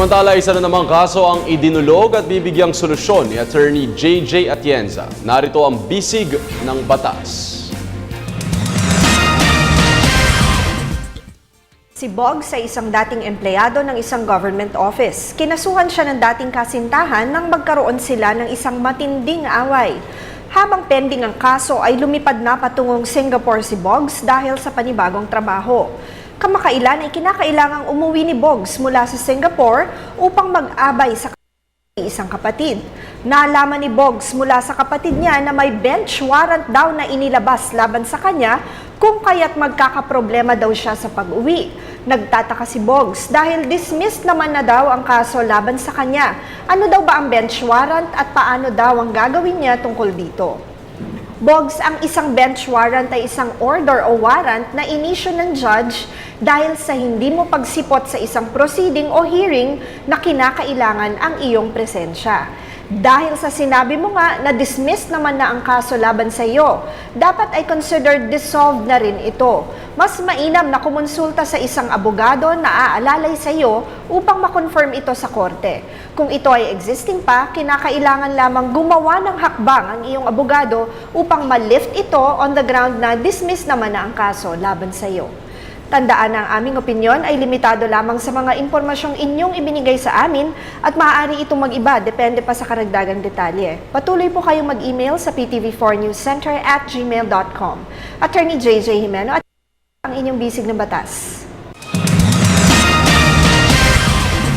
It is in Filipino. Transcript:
Samantala, isa na namang kaso ang idinulog at bibigyang solusyon ni Attorney JJ Atienza. Narito ang bisig ng batas. Si Bog sa isang dating empleyado ng isang government office. Kinasuhan siya ng dating kasintahan nang magkaroon sila ng isang matinding away. Habang pending ang kaso ay lumipad na patungong Singapore si Boggs dahil sa panibagong trabaho. Kamakailan ay kinakailangang umuwi ni Boggs mula sa Singapore upang mag-abay sa isang kapatid. Naalaman ni Boggs mula sa kapatid niya na may bench warrant daw na inilabas laban sa kanya kung kaya't magkakaproblema daw siya sa pag-uwi. Nagtataka si Boggs dahil dismissed naman na daw ang kaso laban sa kanya. Ano daw ba ang bench warrant at paano daw ang gagawin niya tungkol dito? Boggs, ang isang bench warrant ay isang order o warrant na inisyu ng judge dahil sa hindi mo pagsipot sa isang proceeding o hearing na kinakailangan ang iyong presensya. Dahil sa sinabi mo nga na dismiss naman na ang kaso laban sa iyo, dapat ay considered dissolved na rin ito. Mas mainam na kumonsulta sa isang abogado na aalalay sa iyo upang makonfirm ito sa korte. Kung ito ay existing pa, kinakailangan lamang gumawa ng hakbang ang iyong abogado upang ma-lift ito on the ground na dismiss naman na ang kaso laban sa iyo. Tandaan na ang aming opinyon ay limitado lamang sa mga impormasyong inyong ibinigay sa amin at maaari itong mag-iba depende pa sa karagdagang detalye. Patuloy po kayong mag-email sa ptv4newscenter@gmail.com. Attorney JJ Jimeno at ang inyong bisig na batas.